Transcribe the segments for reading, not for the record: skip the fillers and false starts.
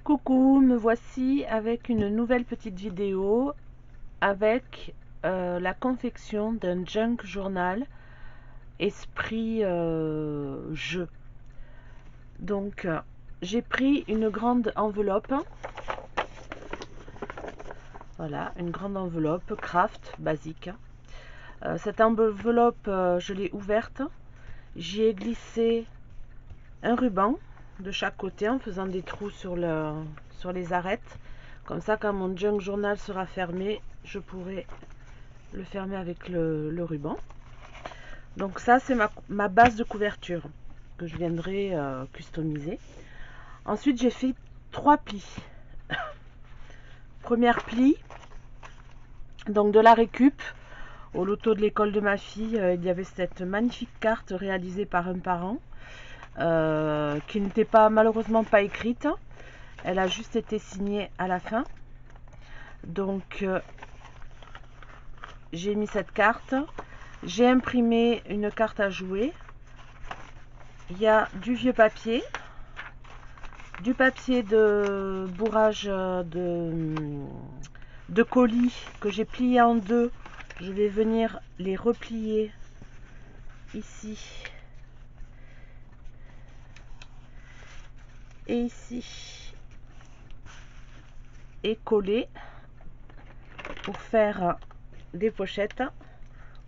Coucou, me voici avec une nouvelle petite vidéo avec la confection d'un junk journal esprit jeu. Donc j'ai pris une grande enveloppe, voilà, une grande enveloppe craft basique. Cette enveloppe je l'ai ouverte, j'y ai glissé un ruban de chaque côté en faisant des trous sur les arêtes. Comme ça, quand mon junk journal sera fermé, je pourrai le fermer avec le ruban. Donc ça, c'est ma base de couverture que je viendrai customiser. Ensuite, j'ai fait 3 plis. Première pli, donc de la récup. Au loto de l'école de ma fille, il y avait cette magnifique carte réalisée par un parent qui n'était pas malheureusement pas écrite. Elle a juste été signée à la fin. Donc j'ai mis cette carte. J'ai imprimé une carte à jouer. Il y a du vieux papier, du papier de bourrage de colis que j'ai plié en deux. Je vais venir les replier ici et ici et coller pour faire des pochettes,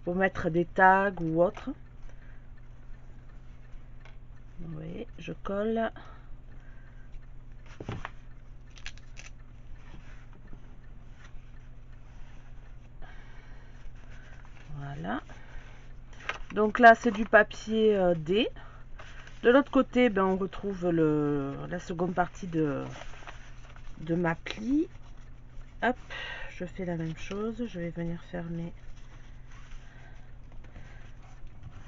pour mettre des tags ou autre. Oui, je colle. Voilà. Donc là, c'est du papier D. De l'autre côté, ben, on retrouve la seconde partie de ma pli. Hop, je fais la même chose. Je vais venir fermer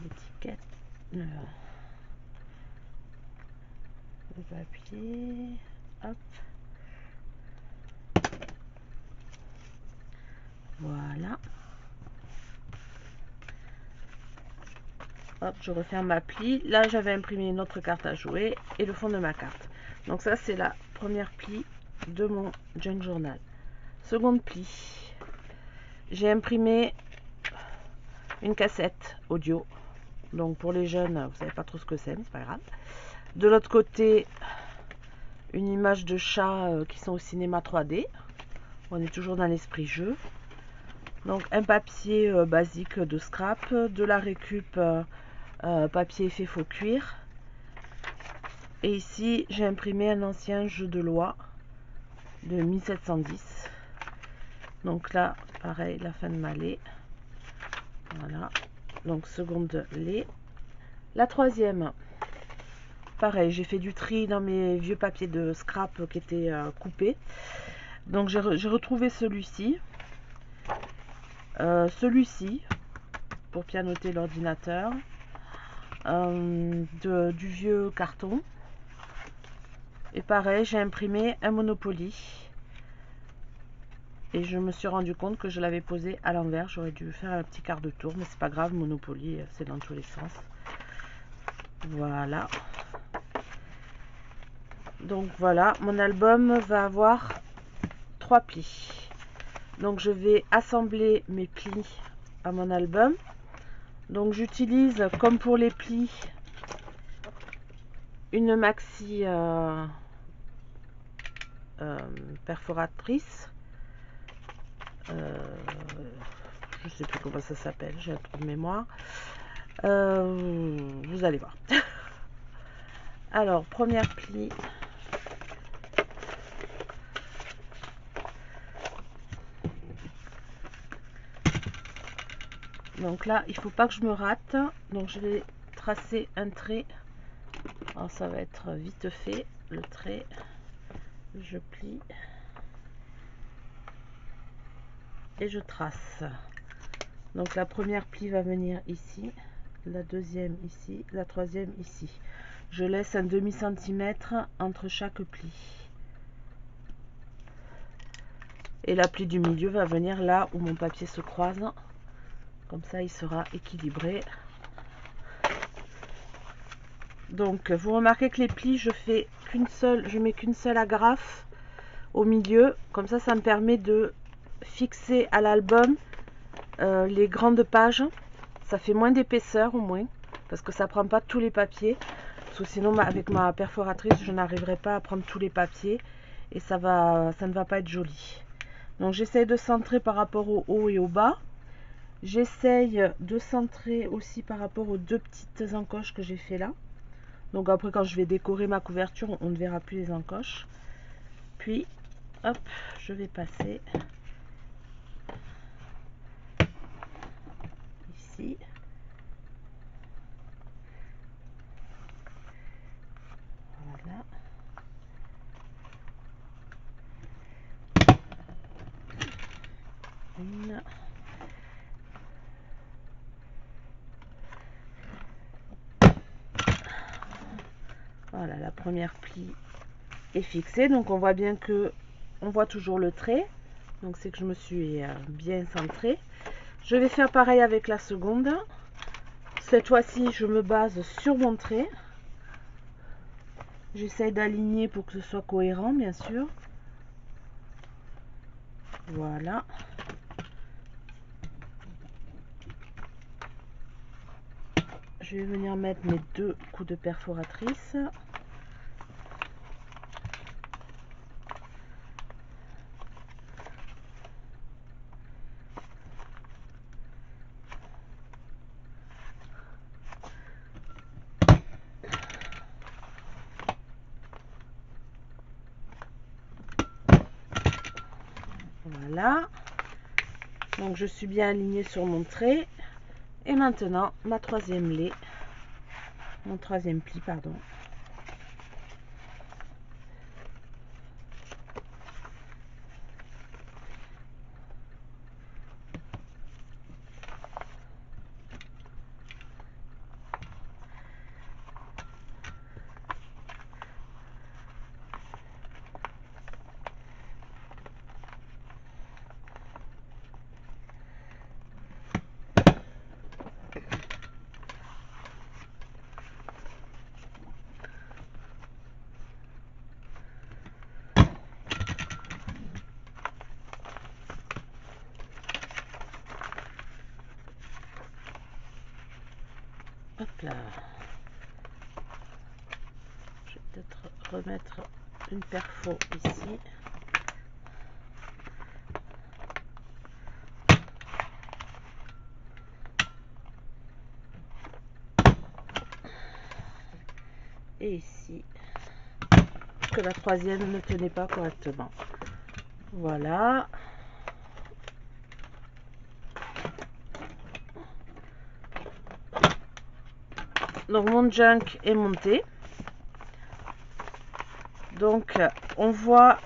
l'étiquette. Le papier. Hop. Voilà. Hop, je referme ma pli. Là, j'avais imprimé une autre carte à jouer et le fond de ma carte. Donc ça, c'est la première pli de mon junk journal. Seconde pli. J'ai imprimé une cassette audio. Donc pour les jeunes, vous savez pas trop ce que c'est, mais c'est pas grave. De l'autre côté, une image de chats qui sont au cinéma 3D. On est toujours dans l'esprit jeu. Donc un papier basique de scrap, de la récup papier effet faux cuir. Et ici, j'ai imprimé un ancien jeu de loi de 1710. Donc là, pareil, la fin de ma lait. Voilà. Donc seconde lait. La troisième, pareil, j'ai fait du tri dans mes vieux papiers de scrap qui étaient coupés. Donc j'ai retrouvé celui-ci. Celui-ci, pour pianoter l'ordinateur. Du vieux carton. Et pareil, j'ai imprimé un Monopoly. Et je me suis rendu compte que je l'avais posé à l'envers. J'aurais dû faire un petit quart de tour, mais c'est pas grave, Monopoly, c'est dans tous les sens. Voilà. Donc voilà, mon album va avoir 3 plis. Donc je vais assembler mes plis à mon album. Donc j'utilise, comme pour les plis, une maxi perforatrice. Je sais plus comment ça s'appelle, j'ai un trou de mémoire. Vous allez voir. Alors, première pli. Donc là, il faut pas que je me rate. Donc je vais tracer un trait. Alors ça va être vite fait. Le trait, je plie et je trace. Donc la première pli va venir ici, la deuxième ici, la troisième ici. Je laisse un demi-centimètre entre chaque pli. Et la pli du milieu va venir là où mon papier se croise. Comme ça, il sera équilibré. Donc vous remarquez que les plis, je mets qu'une seule agrafe au milieu, comme ça me permet de fixer à l'album les grandes pages. Ça fait moins d'épaisseur au moins, parce que ça prend pas tous les papiers, parce que sinon avec ma perforatrice je n'arriverai pas à prendre tous les papiers et ça ne va pas être joli. Donc j'essaye de centrer par rapport au haut et au bas. J'essaye de centrer aussi par rapport aux deux petites encoches que j'ai fait là. Donc après quand je vais décorer ma couverture, on ne verra plus les encoches. Puis hop, je vais passer ici. Voilà. Une. Voilà, la première pli est fixée. Donc on voit bien que on voit toujours le trait. Donc c'est que je me suis bien centrée. Je vais faire pareil avec la seconde. Cette fois-ci, je me base sur mon trait. J'essaie d'aligner pour que ce soit cohérent, bien sûr. Voilà. Je vais venir mettre mes deux coups de perforatrice. Voilà. Donc je suis bien alignée sur mon trait. Et maintenant, mon troisième pli, pardon. Hop là. Je vais peut-être remettre une perfo ici. Et ici, que la troisième ne tenait pas correctement. Voilà. Donc mon junk est monté. Donc on voit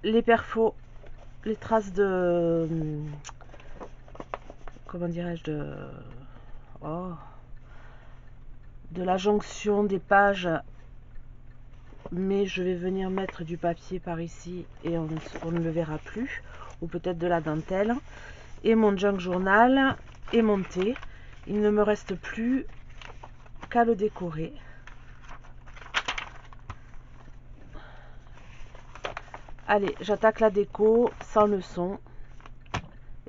les perfos, les traces de, comment dirais-je, de la jonction des pages, mais je vais venir mettre du papier par ici et on ne le verra plus, ou peut-être de la dentelle. Et mon junk journal est monté. Il ne me reste plus qu'à le décorer. Allez, j'attaque la déco sans leçon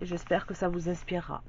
et j'espère que ça vous inspirera.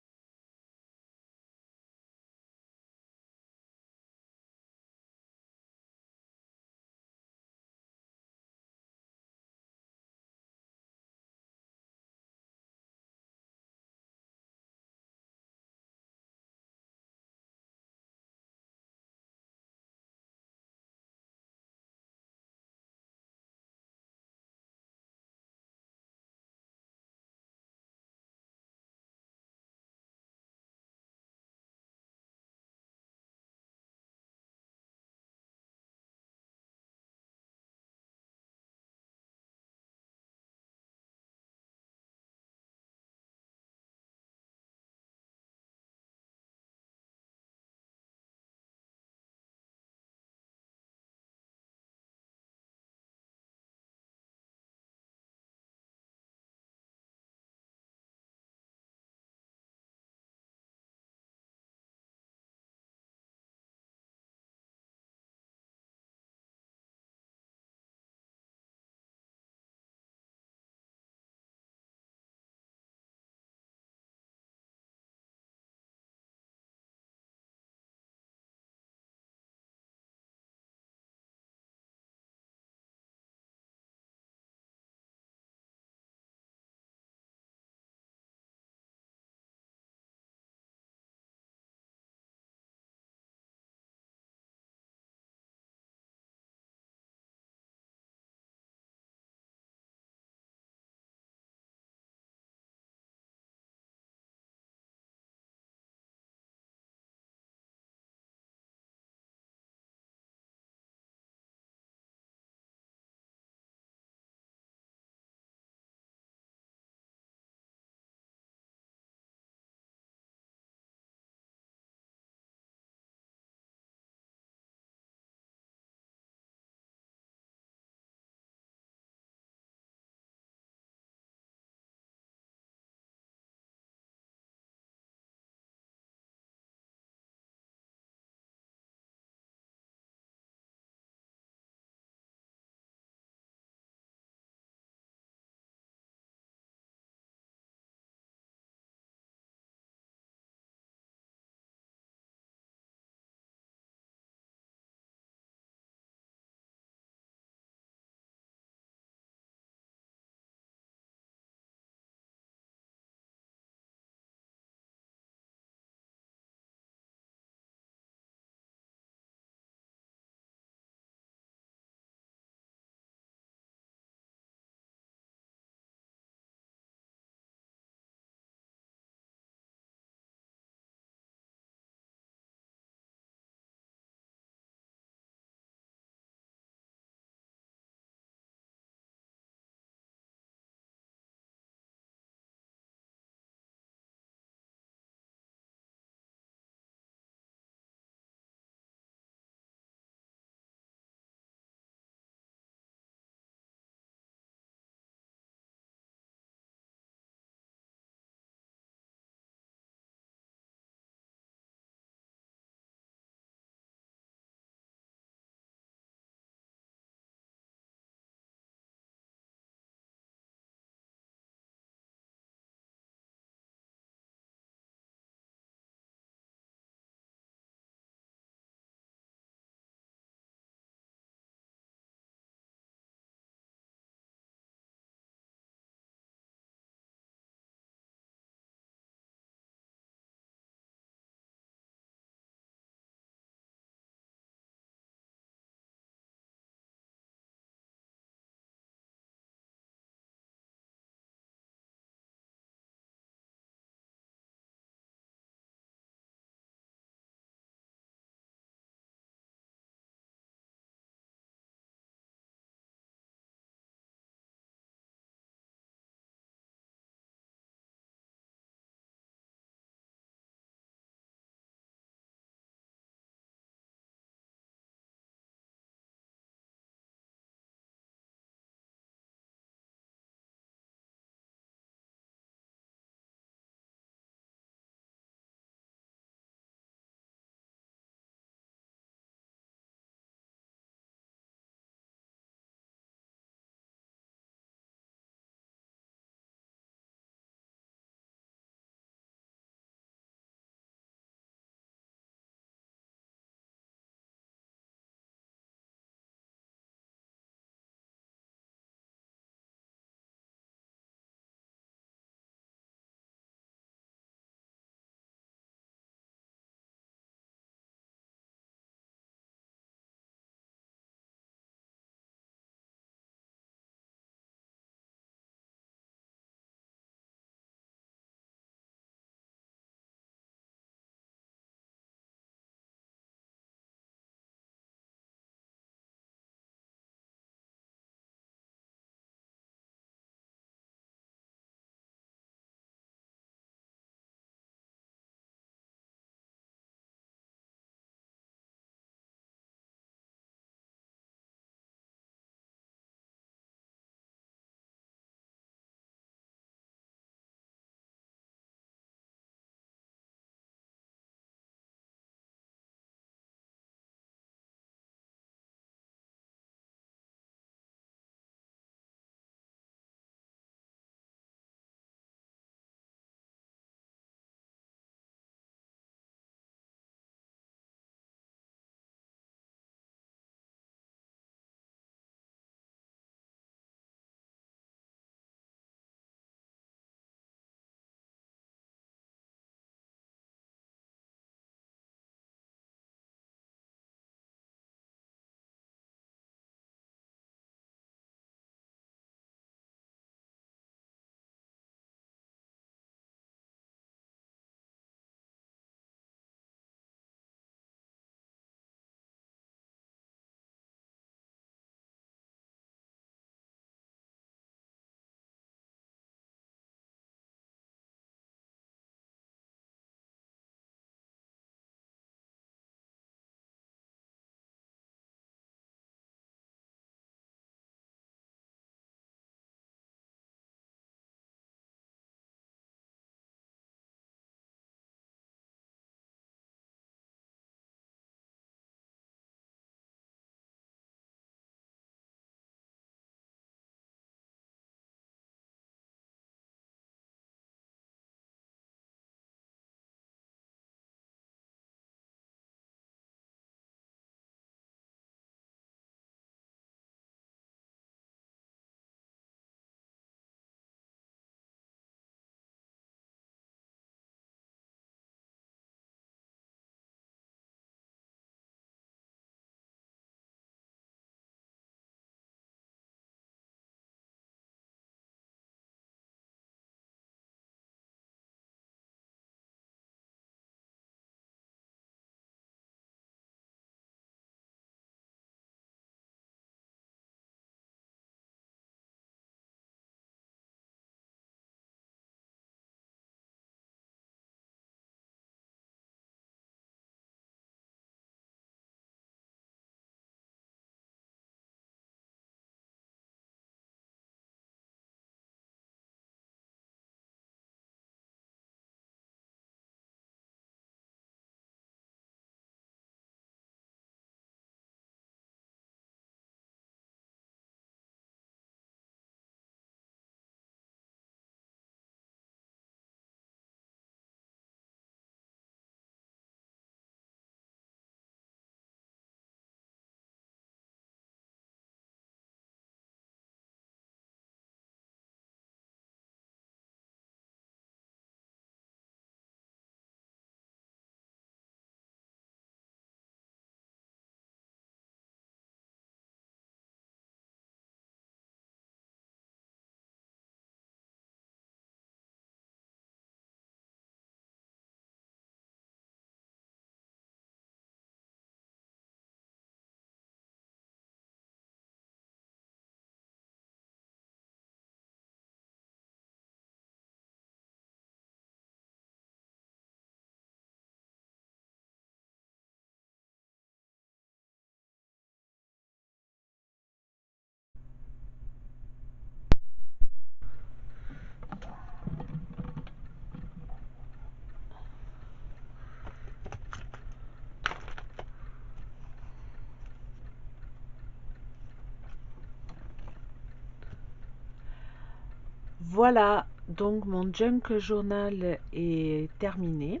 Voilà, donc mon junk journal est terminé,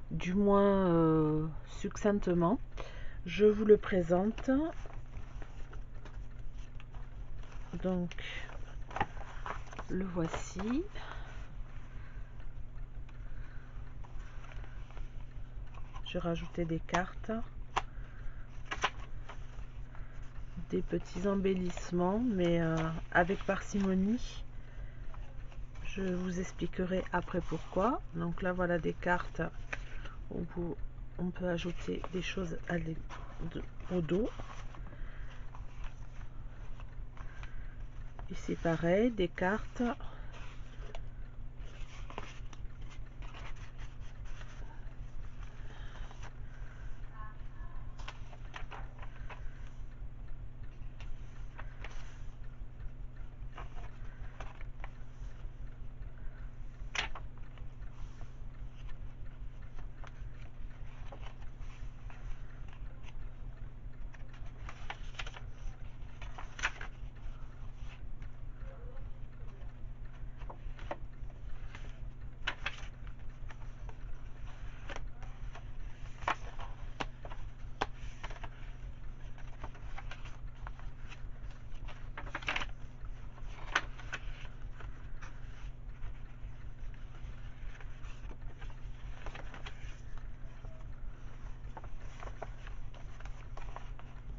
du moins succinctement. Je vous le présente. Donc, le voici. J'ai rajouté des cartes, des petits embellissements, mais avec parcimonie. Je vous expliquerai après pourquoi. Donc là, voilà des cartes où on peut ajouter des choses au dos. Ici, pareil, des cartes.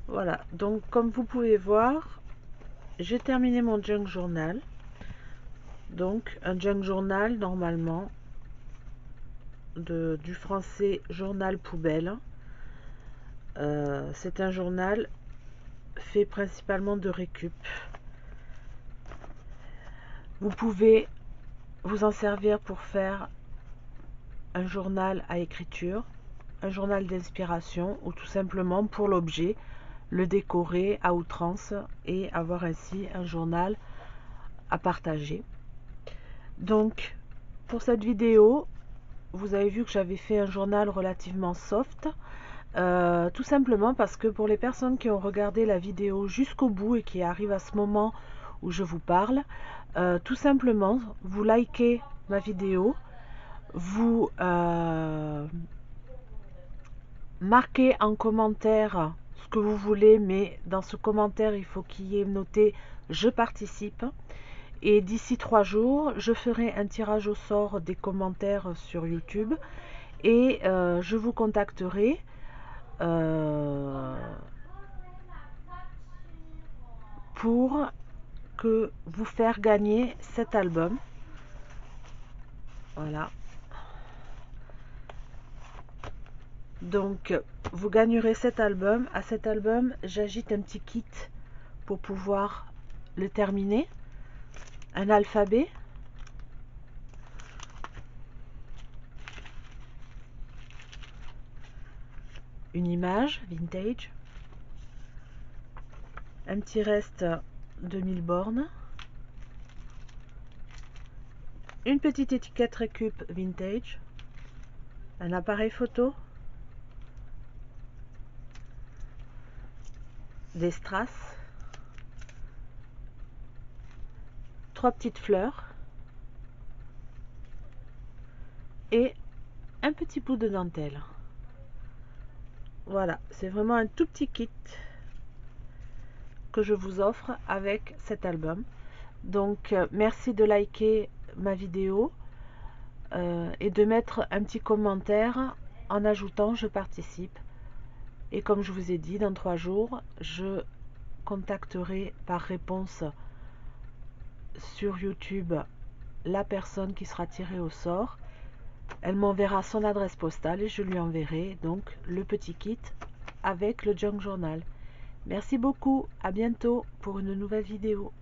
Voilà, donc comme vous pouvez voir, j'ai terminé mon junk journal. Donc un junk journal, normalement, du français journal poubelle. C'est un journal fait principalement de récup. Vous pouvez vous en servir pour faire un journal à écriture, un journal d'inspiration, ou tout simplement pour l'objet, le décorer à outrance et avoir ainsi un journal à partager. Donc pour cette vidéo, vous avez vu que j'avais fait un journal relativement soft, tout simplement parce que pour les personnes qui ont regardé la vidéo jusqu'au bout et qui arrivent à ce moment où je vous parle, tout simplement vous likez ma vidéo, vous marquez en commentaire ce que vous voulez, mais dans ce commentaire il faut qu'il y ait noté je participe, et d'ici 3 jours je ferai un tirage au sort des commentaires sur YouTube et je vous contacterai pour que vous faire gagner cet album. Voilà, donc vous gagnerez cet album. À cet album j'ajoute un petit kit pour pouvoir le terminer, un alphabet, une image vintage, un petit reste de 1000 bornes, une petite étiquette récup vintage, un appareil photo, des strass, 3 petites fleurs et un petit bout de dentelle. Voilà, c'est vraiment un tout petit kit que je vous offre avec cet album. Donc merci de liker ma vidéo et de mettre un petit commentaire en ajoutant je participe. Et comme je vous ai dit, dans 3 jours je contacterai par réponse sur YouTube la personne qui sera tirée au sort. Elle m'enverra son adresse postale et je lui enverrai donc le petit kit avec le junk journal. Merci beaucoup, à bientôt pour une nouvelle vidéo.